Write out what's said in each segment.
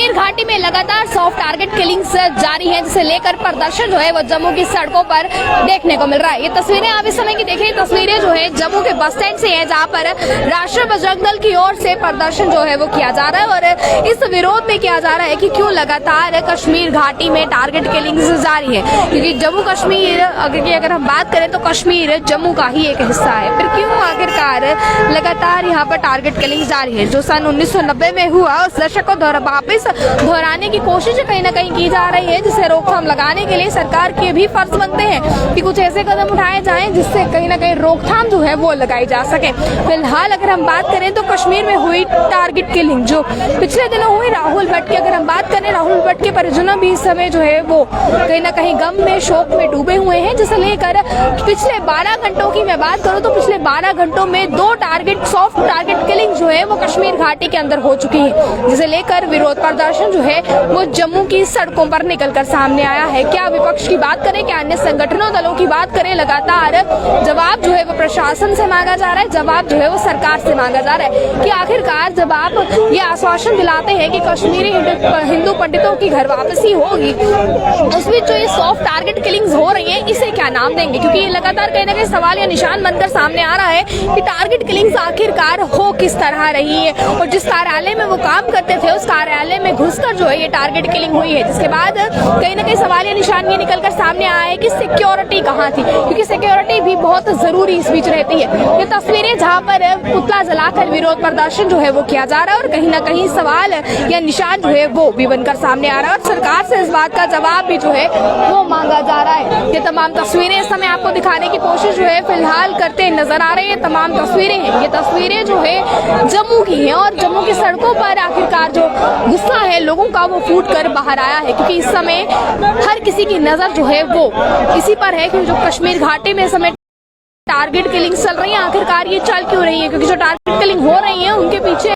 कश्मीर घाटी में लगातार सॉफ्ट टारगेट किलिंग्स जारी है, जिसे लेकर प्रदर्शन जो है वो जम्मू की सड़कों पर देखने को मिल रहा है। ये तस्वीरें आप इस समय की देखें, तस्वीरें जो है जम्मू के बस स्टैंड से है, जहां पर राष्ट्रीय बजरंग दल की ओर से प्रदर्शन जो है वो किया जा रहा है और इस विरोध में किया जा रहा है कि क्यों लगातार कश्मीर घाटी में टारगेट किलिंग्स जारी है। क्योंकि जम्मू कश्मीर अगर हम बात करें तो कश्मीर जम्मू का ही एक हिस्सा है, फिर क्यों आखिरकार लगातार यहाँ पर टारगेट किलिंग जारी है। जो सन 1990 में हुआ उस दशक को वापस दोहराने की कोशिश कहीं ना कहीं की जा रही है, जिसे रोकथाम लगाने के लिए सरकार के भी फर्ज बनते हैं कि कुछ ऐसे कदम उठाए जाएं जिससे कहीं ना कहीं रोकथाम जो है वो लगाई जा सके। फिलहाल अगर हम बात करें तो कश्मीर में हुई टारगेट किलिंग जो पिछले दिनों हुई राहुल भट्ट की, अगर हम बात करें राहुल भट्ट के परिजनों भी इस समय जो है वो कहीं ना कहीं गम में शोक में डूबे हुए हैं, जिसे लेकर पिछले 12 घंटों की मैं बात करूं तो पिछले 12 घंटों में 2 सॉफ्ट टारगेट किलिंग जो है वो कश्मीर घाटी के अंदर हो चुकी है, जिसे लेकर विरोध प्रदर्शन जो है वो जम्मू की सड़कों पर निकलकर सामने आया है। क्या विपक्ष की बात करें, क्या अन्य संगठनों दलों की बात करें, लगातार जवाब जो है वो प्रशासन से मांगा जा रहा है, जवाब जो है वो सरकार से मांगा जा रहा है कि आखिरकार जब आप ये आश्वासन दिलाते हैं कि कश्मीरी हिंदू पंडितों की घर वापसी होगी, उस बीच जो ये सॉफ्ट टारगेट किलिंग्स हो रही है इसे क्या नाम देंगे। क्योंकि ये लगातार कहीं ना कहीं सवाल या निशान बनकर सामने आ रहा है कि टारगेट किलिंग्स आखिरकार हो किस तरह रही है, और जिस कार्यालय में वो काम करते थे उस कार्यालय में घुसकर जो है ये टारगेट किलिंग हुई है, जिसके बाद कहीं ना कहीं सवाल या निशान ये निकलकर सामने आया है कि सिक्योरिटी कहाँ थी, क्योंकि सिक्योरिटी भी बहुत जरूरी इस बीच रहती है। ये तस्वीरें जहाँ पर पुतला जलाकर विरोध प्रदर्शन जो है वो किया जा रहा है और कहीं ना कहीं सवाल या निशान जो है वो भी बनकर सामने आ रहा है और सरकार से इस बात का जवाब भी जो है वो मांगा जा रहा है। ये तमाम तस्वीरें इस समय आपको दिखाने की कोशिश जो है फिलहाल करते नजर आ रहे हैं। तमाम तस्वीरें हैं, ये तस्वीरें जो है जम्मू की हैं और जम्मू की सड़कों पर आखिरकार जो गुस्सा है लोगों का वो फूट कर बाहर आया है, क्योंकि इस समय हर किसी की नजर जो है वो इसी पर है कि जो कश्मीर घाटी में इस समय टारगेट किलिंग चल रही है, आखिरकार ये चल क्यों रही है, क्योंकि जो टारगेट किलिंग हो रही है उनके पीछे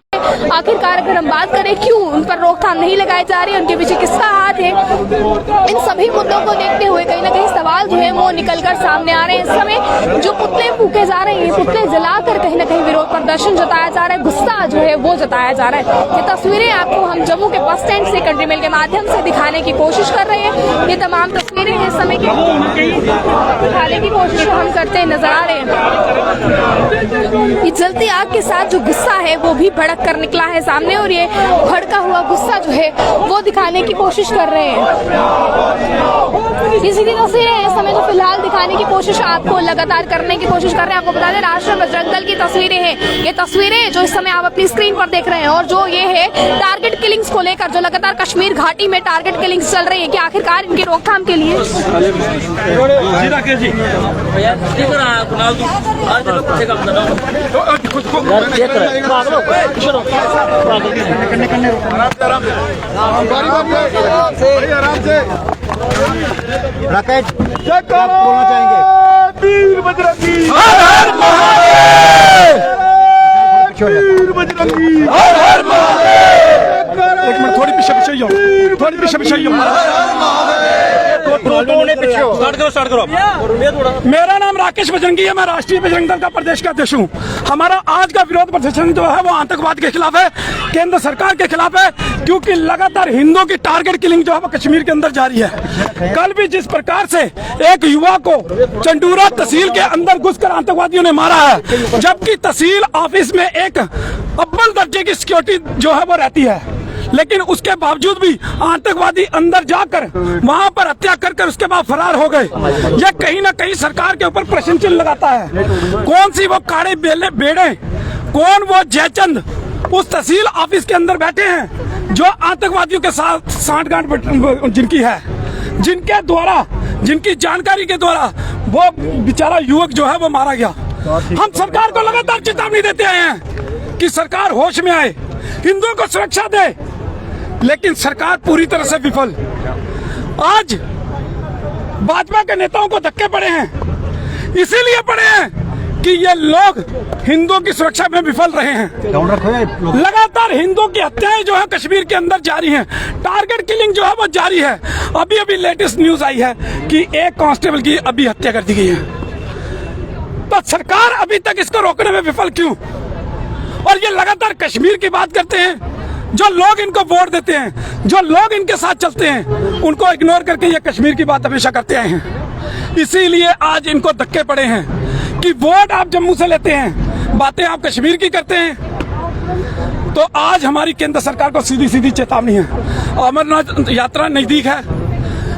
आखिरकार अगर हम बात करें क्यों उन पर रोकथाम नहीं लगाई जा रही है, उनके पीछे किसका हाथ है। इन सभी मुद्दों को देखते हुए कहीं ना कहीं सवाल जो है वो निकलकर सामने आ रहे हैं। इस समय जो पुतले फूके जा रहे हैं, पुतले जलाकर कहीं ना कहीं विरोध प्रदर्शन जताया जा रहा है, गुस्सा जो है वो जताया जा रहा है। ये तस्वीरें आपको हम जम्मू के बस स्टैंड से कंट्री मेल के माध्यम से दिखाने की कोशिश कर रहे हैं। ये तमाम तस्वीरें इस समय की दिखाने की कोशिश हम करते नजर आ रहे हैं। ये जलती आग के साथ जो गुस्सा है वो भी भड़क कर निकला है सामने और ये भड़का हुआ गुस्सा जो है वो दिखाने की कोशिश कर रहे हैं। ये सीधी तस्वीरें इस समय जो फिलहाल दिखाने की कोशिश आपको लगातार करने की कोशिश कर रहे हैं। आपको बता दें राष्ट्रीय बजरंग दल की तस्वीरें हैं, ये तस्वीरें जो इस समय आप अपनी स्क्रीन पर देख रहे हैं और जो ये है टारगेट किलिंग्स को लेकर जो लगातार कश्मीर घाटी में टारगेट किलिंग्स चल रही है कि आखिरकार इनकी रोकथाम के लिए राकेश क्या बोलना चाहेंगे? वीर बजरंगी हर हर महादेव, वीर बजरंगी हर हर महादेव। एक मिनट थोड़ी पीछे स्टार्ट करो। मेरा नाम राकेश बजरंगी है, मैं राष्ट्रीय बजरंग दल का प्रदेश का अध्यक्ष हूँ। हमारा आज का विरोध प्रदर्शन जो है वो आतंकवाद के खिलाफ है, केंद्र सरकार के खिलाफ है, क्योंकि लगातार हिंदुओं की टारगेट किलिंग जो है वो कश्मीर के अंदर जारी है। कल भी जिस प्रकार से एक युवा को चंडूरा तहसील के अंदर घुसकर आतंकवादियों ने मारा है, जबकि तहसील ऑफिस में एक अव्वल दर्जे की सिक्योरिटी जो है वो रहती है, लेकिन उसके बावजूद भी आतंकवादी अंदर जाकर वहां पर हत्या कर उसके बाद फरार हो गए। यह कहीं ना कहीं सरकार के ऊपर प्रश्न चिन्ह लगाता है। कौन सी वो काड़े बेड़े, कौन वो जयचंद उस तहसील ऑफिस के अंदर बैठे हैं जो आतंकवादियों के साथ सांठगांठ जिनकी है, जिनके द्वारा, जिनकी जानकारी के द्वारा वो बेचारा युवक जो है वो मारा गया। हम सरकार को लगातार चेतावनी देते आए हैं कि सरकार होश में आए, हिंदुओं को सुरक्षा दे, लेकिन सरकार पूरी तरह से विफल। आज भाजपा के नेताओं को धक्के पड़े हैं, इसीलिए पड़े हैं कि ये लोग हिंदुओं की सुरक्षा में विफल रहे हैं। लगातार हिंदुओं की हत्याएं जो है कश्मीर के अंदर जारी हैं, टारगेट किलिंग जो है वो जारी है। अभी अभी लेटेस्ट न्यूज आई है कि एक कांस्टेबल की अभी हत्या कर दी गई है। तो सरकार अभी तक इसको रोकने में विफल क्यों? और ये लगातार कश्मीर की बात करते हैं, जो लोग इनको वोट देते हैं, जो लोग इनके साथ चलते हैं, उनको इग्नोर करके ये कश्मीर की बात हमेशा करते आए हैं। इसीलिए आज इनको धक्के पड़े हैं कि वोट आप जम्मू से लेते हैं, बातें आप कश्मीर की करते हैं। तो आज हमारी केंद्र सरकार को सीधी सीधी चेतावनी है, अमरनाथ यात्रा नजदीक है।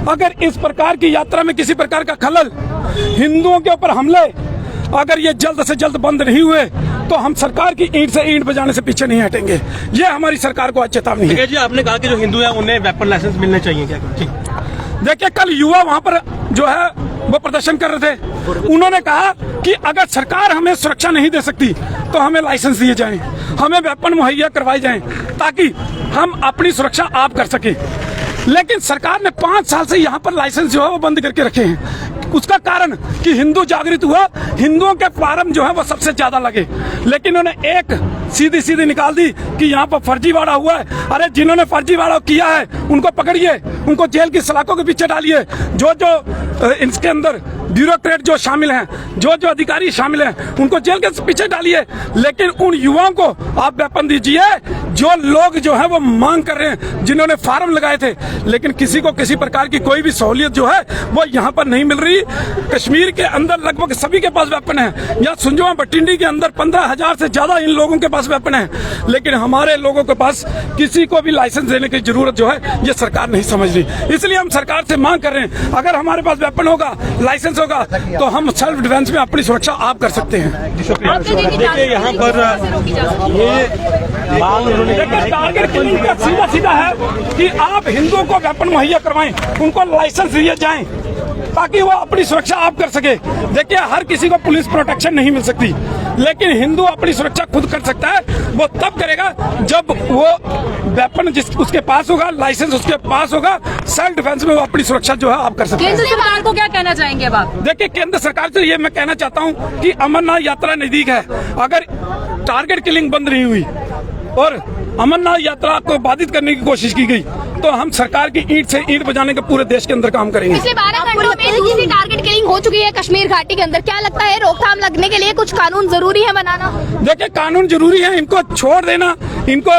अगर इस प्रकार की यात्रा में किसी प्रकार का खलल, हिंदुओं के ऊपर हमले अगर ये जल्द से जल्द बंद नहीं हुए तो हम सरकार की ईंट से ईंट बजाने से पीछे नहीं हटेंगे। ये हमारी सरकार को आज चेतावनी है। जी, आपने कहा कि जो हिंदू हैं उन्हें वेपन लाइसेंस मिलने चाहिए, क्या? ठीक। देखिए, कल युवा वहां पर जो है वो प्रदर्शन कर रहे थे। उन्होंने कहा कि अगर सरकार हमें सुरक्षा नहीं दे सकती तो हमें लाइसेंस दिए जाएं, हमें वेपन मुहैया करवाए जाएं, ताकि हम अपनी सुरक्षा आप कर सकें। लेकिन सरकार ने 5 साल से यहाँ पर लाइसेंस जो है वो बंद करके रखे हैं। उसका कारण कि हिंदू जागृत हुआ, हिंदुओं के फार्म जो है वो सबसे ज्यादा लगे। लेकिन उन्होंने एक सीधी सीधी निकाल दी कि यहाँ पर फर्जीवाड़ा हुआ है। अरे जिन्होंने फर्जीवाड़ा किया है उनको पकड़िए, उनको जेल की सलाखों के पीछे डालिए। जो इसके अंदर ब्यूरोक्रेट जो शामिल हैं, जो अधिकारी शामिल हैं, उनको जेल के पीछे डालिए। लेकिन उन युवाओं को आप वेपन दीजिए जो लोग जो है वो मांग कर रहे हैं, जिन्होंने फार्म लगाए थे। लेकिन किसी को किसी प्रकार की कोई भी सहूलियत जो है वो यहाँ पर नहीं मिल रही। कश्मीर के अंदर लगभग सभी के पास वेपन है। यहाँ सुंजवा भटिंडी के अंदर 15,000 से ज्यादा इन लोगों के पास वेपन है। लेकिन हमारे लोगों के पास किसी को भी लाइसेंस देने की जरूरत जो है ये सरकार नहीं समझ रही। इसलिए हम सरकार से मांग कर रहे हैं, अगर हमारे पास वेपन होगा, लाइसेंस होगा, तो हम सेल्फ डिफेंस में अपनी सुरक्षा आप कर सकते हैं। देखिए, यहाँ पर ये मांग टारगेट किलिंग का सीधा सीधा है कि आप हिंदुओं को वेपन मुहैया करवाएं, उनको लाइसेंस दिए जाएं, ताकि वो अपनी सुरक्षा आप कर सके। देखिए, हर किसी को पुलिस प्रोटेक्शन नहीं मिल सकती, लेकिन हिंदू अपनी सुरक्षा खुद कर सकता है। वो तब करेगा जब वो वेपन उसके पास होगा, लाइसेंस उसके पास होगा, सेल्फ डिफेंस में वो अपनी सुरक्षा जो है आप कर सकते हैं। केंद्र सरकार को क्या कहना चाहेंगे अब आप? देखिए, केंद्र सरकार से ये मैं कहना चाहता हूँ कि अमरनाथ यात्रा नजदीक है। अगर टारगेट किलिंग बंद नहीं हुई और अमरनाथ यात्रा को बाधित करने की कोशिश की गई तो हम सरकार की ईंट से ईंट बजाने के पूरे देश के अंदर काम करेंगे। पिछले 12 घंटों में दूसरी टारगेट किलिंग हो चुकी है कश्मीर घाटी के अंदर। क्या लगता है रोकथाम लगने के लिए कुछ कानून जरूरी है बनाना? देखिए, कानून जरूरी है, इनको छोड़ देना, इनको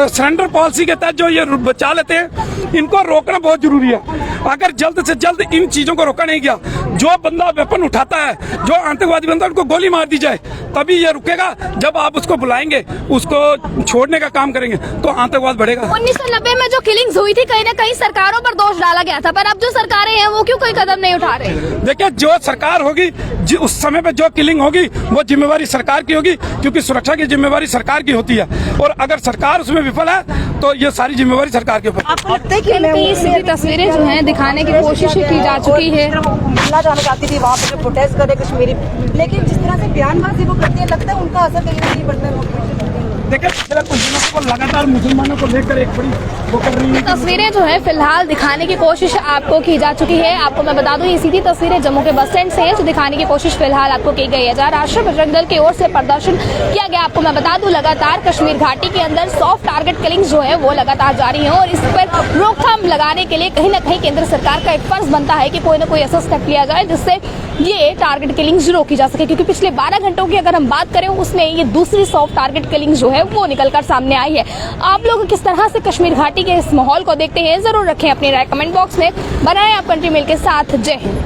सरेंडर पॉलिसी के तहत जो ये बचा लेते हैं, इनको रोकना बहुत जरूरी है। अगर जल्द से जल्द इन चीजों को रोका नहीं गया, जो बंदा वेपन उठाता है, जो आतंकवादी बंदा, उनको गोली मार दी जाए, तभी ये रुकेगा। जब आप उसको बुलाएंगे, उसको छोड़ने का काम करेंगे तो आतंकवाद बढ़ेगा। 1990 में जो किलिंग्स हुई थी, कहीं न कहीं सरकारों पर दोष डाला गया था, पर अब जो सरकारें हैं वो क्यों कोई कदम नहीं उठा रही? देखिए, जो सरकार होगी, उस समय पे जो किलिंग होगी वो जिम्मेवारी सरकार की होगी, क्योंकि सुरक्षा की जिम्मेवारी सरकार की होती है। और अगर सरकार उसमें विफल है तो ये सारी जिम्मेवारी सरकार के ऊपर। आपको लगता है कि इनकी सीधी तस्वीरें जो हैं दिखाने की कोशिश की जा चुकी है? मिलना जाना चाहती थी, वहाँ पर प्रोटेस्ट करे कश्मीरी, लेकिन जिस तरह से बयानबाजी वो करती है, लगता है उनका असर कहीं नहीं पड़ता है। देखिए, पिछले कुछ दिनों से वो लगातार मुसलमानों को लेकर एक बड़ी वो कर रही है। तस्वीरें जो है फिलहाल दिखाने की कोशिश आपको की जा चुकी है। आपको मैं बता दूं, ये सीधी तस्वीरें जम्मू के बस स्टैंड से हैं, जो दिखाने की कोशिश फिलहाल आपको की गई है, जहाँ राष्ट्रीय बजरंग दल की ओर से प्रदर्शन किया गया। आपको मैं बता दूं, लगातार कश्मीर घाटी के अंदर सॉफ्ट टारगेट किलिंग जो है वो लगातार जारी है और इस पर रोकथाम लगाने के लिए कहीं न कहीं केंद्र सरकार का एक फर्ज बनता है कि कोई न कोई ऐसा स्टेप लिया जाए जिससे ये टारगेट किलिंग रोकी जा सके। क्योंकि पिछले 12 घंटों की अगर हम बात करें, उसमें ये दूसरी सॉफ्ट टारगेट किलिंग जो है वो निकलकर सामने आई है। आप लोग किस तरह से कश्मीर घाटी के इस माहौल को देखते हैं, जरूर रखें अपनी राय कमेंट बॉक्स में। बनाएं आप कंट्री मेल के साथ। जय हिंद।